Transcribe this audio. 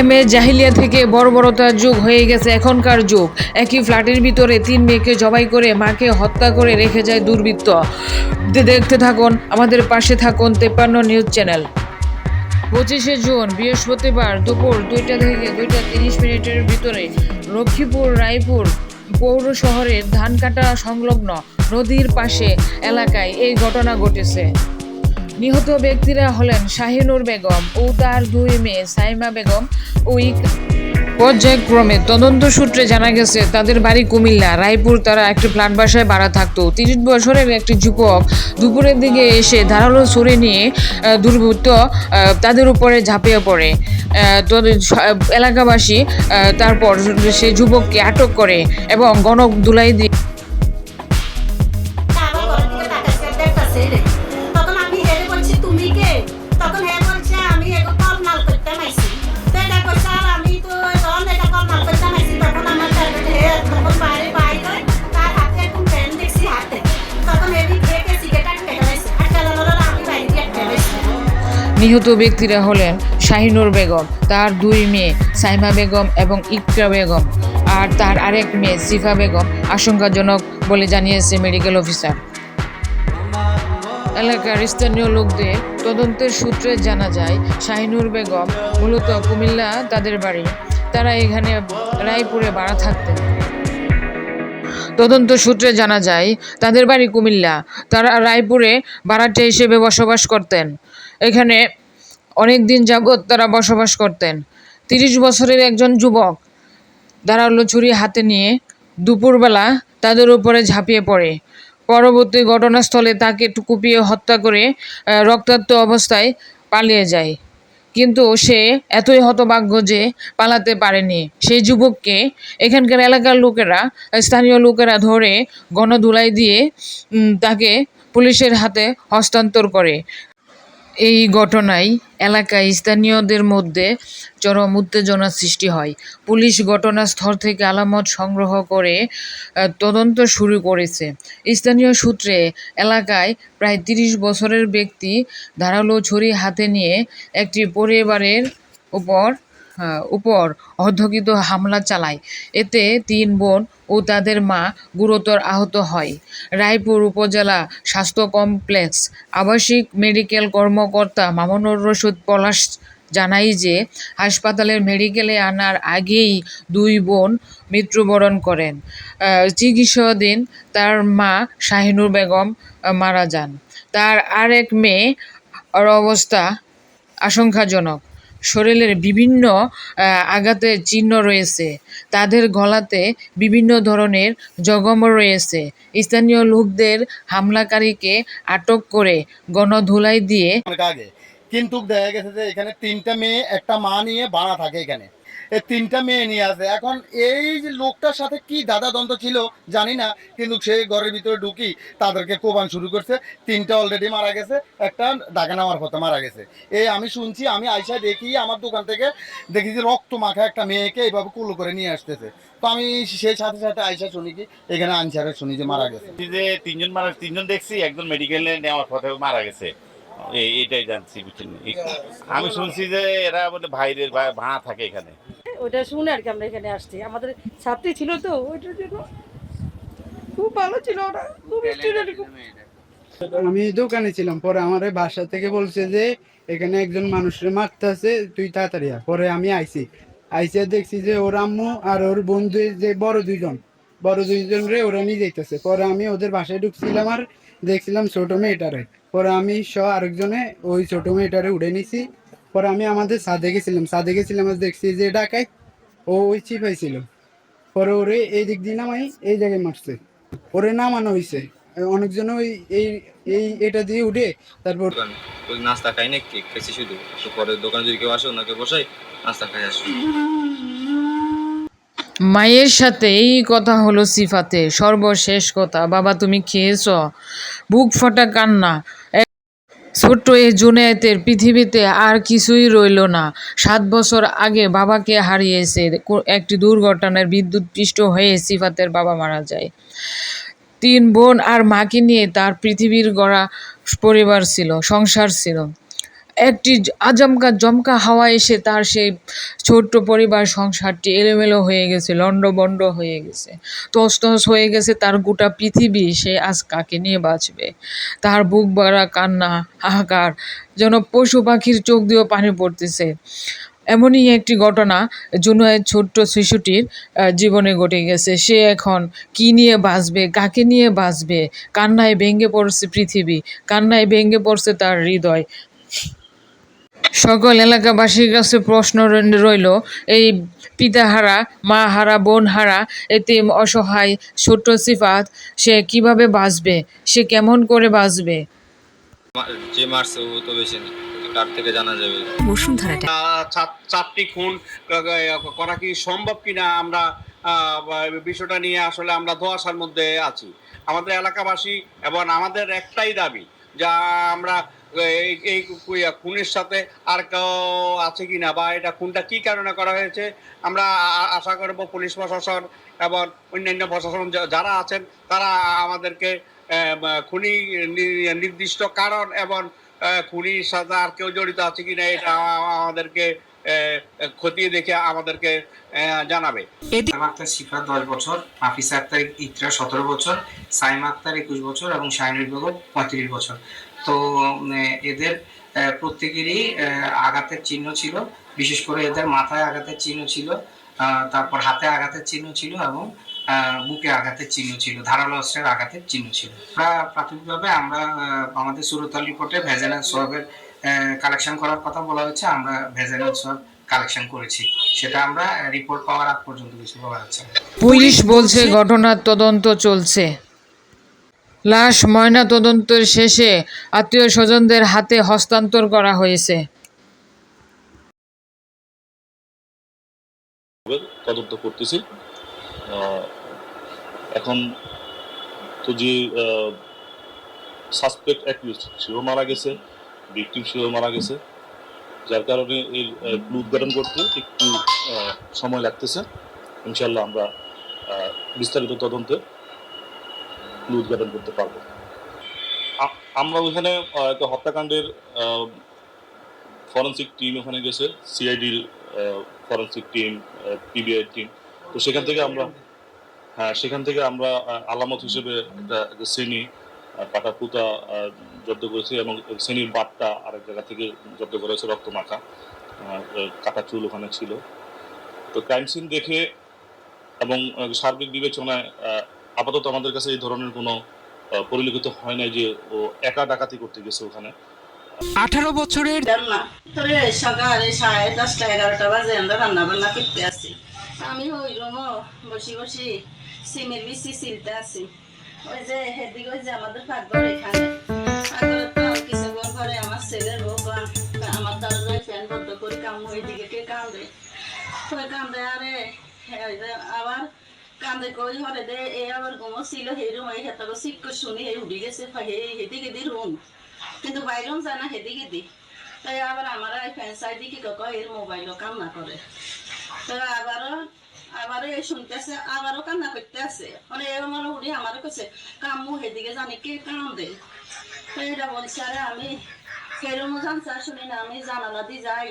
থেমে জাহিলিয়া থেকে বর্বরতার যুগ হয়ে গেছে এখনকার যুগ। একই ফ্ল্যাটের ভিতরে 3 মেয়েকে জবাই করে মাকে হত্যা করে রেখে যায় দুর্বৃত্ত। দেখতে থাকুন, আমাদের পাশে থাকুন 53 নিউজ চ্যানেল। 25শে জুন বৃহস্পতিবার দুপুর 2টা থেকে 2:30 ভিতরে লক্ষ্মীপুর রায়পুর পৌর শহরের ধানকাটা সংলগ্ন নদীর পাশে এলাকায় এই ঘটনা ঘটেছে। নিহত ব্যক্তিরা হলেন শাহিনুর বেগম ও তার 2 মেয়ে সাইমা বেগম ও পর্যায়ক্রমে তদন্ত সূত্রে জানা গেছে তাদের বাড়ি কুমিল্লা রায়পুর। তারা একটি ফ্ল্যাট বাসায় ভাড়া থাকতো। 30 বছরের একটি যুবক দুপুরের দিকে এসে ধারালো ছুরি নিয়ে দুর্বৃত্ত তাদের উপরে ঝাঁপিয়ে পড়ে। এলাকাবাসী তারপর সেই যুবককে আটক করে এবং গণক ধুলাই দিয়ে নিহত ব্যক্তিরা হলেন শাহিনুর বেগম, তার 2 মেয়ে সাইমা বেগম এবং ইকরা বেগম, আর তার আরেক মেয়ে সিফা বেগম আশঙ্কাজনক বলে জানিয়েছে মেডিকেল অফিসার। এলাকার স্থানীয় লোকদের তদন্তের সূত্রে জানা যায় শাহিনুর বেগম মূলত কুমিল্লা তাদের বাড়ি। তারা এখানে রায়পুরে ভাড়া থাকতেন। তদন্ত সূত্রে জানা যায় তাদের বাড়ি কুমিল্লা, তারা রায়পুরে ভাড়াটে হিসেবে বসবাস করতেন। এখানে অনেক দিন যাবৎ তারা বসবাস করতেন। 30 বছরের একজন যুবক ধারালো ছুরি হাতে নিয়ে দুপুরবেলা তাদের উপরে ঝাঁপিয়ে পড়ে। পরবর্তী ঘটনাস্থলে তাকে কুপিয়ে হত্যা করে রক্তাক্ত অবস্থায় পালিয়ে যায়। কিন্তু সে এতই হতভাগ্য যে পালাতে পারেনি। সেই যুবককে এখানকার এলাকার লোকেরা, স্থানীয় লোকেরা ধরে গণধুলাই দিয়ে তাকে পুলিশের হাতে হস্তান্তর করে। এই ঘটনায় এলাকায় স্থানীয়দের মধ্যে চরম উত্তেজনার সৃষ্টি হয়। পুলিশ ঘটনাস্থল থেকে আলামত সংগ্রহ করে তদন্ত শুরু করেছে। স্থানীয় সূত্রে এলাকায় প্রায় 30 বছরের ব্যক্তি ধারালো ছুরি হাতে নিয়ে একটি পরিবারের উপর অতর্কিত হামলা চালায়। এতে 3 বোন ও তাদের মা গুরুতর আহত হয়। রায়পুর উপজেলা স্বাস্থ্য কমপ্লেক্স আবাসিক মেডিকেল কর্মকর্তা মামুনুর রশিদ পলাশ জানায় যে হাসপাতালের মেডিকেলে আনার আগেই 2 বোন মৃত্যুবরণ করেন। চিকিৎসাধীন তার মা শাহিনুর বেগম মারা যান। তার আরেক মেয়ের অবস্থা আশঙ্কাজনক। শরীরের বিভিন্ন আঘাতের চিহ্ন রয়েছে। তাদের গলাতে বিভিন্ন ধরনের জখম রয়েছে। স্থানীয় লোকদের হামলাকারীকে আটক করে গণধুলাই দিয়ে কিন্তু দেখা গেছে যে এখানে 3টা মেয়ে একটা মা নিয়ে ভাড়া থাকে। এখানে এই 3টা মেয়ে নিয়ে আছে। এখন এই যে লোকটার সাথে কি দাদা দ্বন্দ্ব ছিল জানি না, কিন্তু সে ঘরের ভিতরে ঢুকি তাদেরকে কোবান শুরু করছে। 3টা অলরেডি মারা গেছে, একটা ঢাকা নামার পথে মারা গেছে। এই আমি শুনছি, আমি আইসা দেখি আমার দোকান থেকে দেখি যে রক্ত মাখা একটা মেয়েকে এইভাবে কুলো করে নিয়ে আসতেছে। তো আমি সেই সাথে সাথে আইসা শুনি কি এখানে আনসারে শুনি যে মারা গেছে। যে 3জন দেখছি, একজন মেডিকেলে নেওয়ার পথে মারা গেছে, এইটাই জানছি। আমি শুনছি যে এরা বলে ভাইদের ভাড়া থাকে এখানে। ওইটা শুনে আর কি আমরা এখানে আসছি। আমাদের ছাত্রী ছিল তো, ওইটার জন্য খুব ভালো ছিল ওরা, খুব স্টুডেন্ট। আমি দোকানে ছিলাম, পরে আমার বাসা থেকে বলছে যে এখানে একজন মানুষের মারতে আছে, তুই তাড়াতাড়ি আয়। পরে আমি আইসে দেখছি যে ওর আম্মু আর ওর বন্ধু যে বড় দুইজন রে ওরা নিয়ে যাইতেছে। পরে আমি ওদের বাসায় ঢুকছিলাম আর দেখছিলাম ছোট মেয়েটারে। পরে আমি আরেকজনে ওই ছোট মেয়েটারে উঠে নিছি। পরে আমি আমাদের ছাদে গেছিলাম আর দেখছি যে ডাকাই ওই চিপাই ছিল। পরে ওরে এই দিক দিয়ে নামাই এই জায়গায় মারছে। ওরে নামানো হয়েছে অনেকজন ওই এটা দিয়ে উঠে। তারপর ওই নাস্তা খাই না, কেক খাইছি শুধু। তো পরে দোকানে যদি কেউ আসে ওনাকে বসাই নাস্তা খাই আসি। মায়ের সাথে এই কথা হলো সিফাতে সর্বশেষ কথা। বাবা তুমি খেয়েছ? বুক ফাটা কান্না। ছোট্ট এই জুনায়েতের পৃথিবীতে আর কিছুই রইল না। 7 বছর আগে বাবাকে হারিয়েছে। একটি দুর্ঘটনায় বিদ্যুৎপৃষ্ট হয়ে সিফাতের বাবা মারা যায়। 3 বোন আর মাকে নিয়ে তার পরিবার ছিল, সংসার ছিল। একটি আচমকা জমকা হাওয়া এসে তার সেই ছোট্ট পরিবার সংসারটি এলোমেলো হয়ে গেছে, লণ্ডভণ্ড হয়ে গেছে, তছনছ হয়ে গেছে তার গোটা পৃথিবী। সে আজ কাকে নিয়ে বাঁচবে? তার বুক ভরা কান্না, হাহাকার, যেন পশু পাখির চোখ দিয়েও পানি পড়তেছে। এমনই একটি ঘটনা জুনায়েদ ছোট্ট শিশুটির জীবনে ঘটে গেছে। সে এখন কি নিয়ে বাঁচবে, কাকে নিয়ে বাঁচবে? কান্নায় ভেঙে পড়ছে পৃথিবী, কান্নায় ভেঙে পড়ছে তার হৃদয়। সকল এলাকাবাসীর কাছে প্রশ্ন রইল, এই পিতাহারা, মাহারা, বোনহারা, এতিম, অসহায় ছোট্ট সিফাত সে কিভাবে বাঁচবে? সে কেমন করে বাঁচবে? যে মারছে ও তো বেশি না, কার থেকে জানা যাবে। বসুন্ধরাটা চারটি খুন করা কি সম্ভব কিনা আমরা বিষয়টা নিয়ে আসলে আমরা ধোঁয়াশার মধ্যে আছি। আমাদের এলাকাবাসী এবং আমাদের একটাই দাবি, যা আমরা এই খুনের সাথে আর কেউ আছে কিনা বা এটা খুনটা কি কারণে করা হয়েছে, আমরা আশা করব পুলিশ প্রশাসন এবং অন্যান্য প্রশাসন যারা আছেন তারা আমাদেরকে খুনি নির্দিষ্ট কারণ এবং খুনির সাথে আর কেউ জড়িত আছে কিনা এটা আমাদেরকে খতিয়ে দেখে আমাদেরকে জানাবে। আক্তার শিফা 10 বছর, হাফিজা আক্তার ইকরা 17 বছর, সাইমা আক্তার 21 বছর এবং শাহিনুর বেগম 35 বছর। তো এদের প্রত্যেকেরই আঘাতের চিহ্ন ছিল, বিশেষ করে এদের মাথায় আঘাতের চিহ্ন ছিল, তারপর হাতে আঘাতের চিহ্ন ছিল এবং বুকে আঘাতের চিহ্ন ছিল, ধারালো অস্ত্রের আঘাতের চিহ্ন ছিল। প্রাথমিকভাবে আমরা আমাদের সুরতাল রিপোর্টে ভেজাইনাল সোয়াবের কালেকশন করার কথা বলা হয়েছে। আমরা ভেজাইনাল সোয়াব কালেকশন করেছি, সেটা আমরা রিপোর্ট পাওয়ার আগ পর্যন্ত কিছু পাওয়া যাচ্ছে না। পুলিশ বলছে ঘটনার তদন্ত চলছে। লাশ ময়না তদন্তের শেষে আত্মীয় স্বজনদের হাতে হস্তান্তর করা হয়েছে। তদন্ত করতেছি। এখন তো যে সাসপেক্ট অ্যাকিউজড সেও মারা গেছে, ভিকটিম সেও মারা গেছে, যার কারণে এর ক্লু উদ্ঘাটন করতে একটু সময় লাগতেছে। ইনশাল্লাহ আমরা বিস্তারিত তদন্তে ক্লু উদ্ঘাটন করতে পারবো। আমরা ওখানে একটা হত্যাকাণ্ডের ফরেন্সিক টিম ওখানে গেছে, সিআইডির ফরেন্সিক টিম, পিবিআই টিম। তো সেখান থেকে আমরা আলামত হিসেবে একটা শ্রেণী কাটা পুতা জব্দ করেছি এবং শ্রেণীর বাটটা আরেক জায়গা থেকে জব্দ করেছে, রক্ত মাখা কাটা চুল ওখানে ছিল। তো ক্রাইম সিন দেখে এবং সার্বিক বিবেচনায় আপাতত আমাদের কাছে এই ধরনের কোনো পরিলক্ষিত হয় নাই যে ও একা ডাকাতি করতে গেছে ওখানে। 18 বছরের সকাল 10:30 11টা বাজে আমরা রান্না বান্না করতে আসি। আমি ওই রুমও বসি সিমের বিচি সিলতে আছি। ওই যে হেদিকে ওই যে আমাদের পাকঘর এখানে কিছুক্ষণ পরে আমার ছেলের বউ আমার দরজায় ফ্যান বন্ধ করে কামু ওইদিকে কে কান্দে আরে আবার কান্দে কই হরে দে এ আবার ঘুমো ছিল সেই রুম এই হেতাকে সিট করে শুনি এই উঠে গেছে হেদিকে দি রুম, কিন্তু বাইরেও যায় না হেদিকে দি। তাই আবার আমার এই ফ্যান সাইড দিকে এর মোবাইলও কাম না করে। তো আবারও এই শুনতেছে, আবারও কান্না করতে আছে। মানে এমন উড়ি আমারও কাছে কামু হেদিকে জানি কে কান্দে। তো এটা বলছে আরে আমি সেরকম জানছি শুনি না, আমি জানালা দিয়ে যাই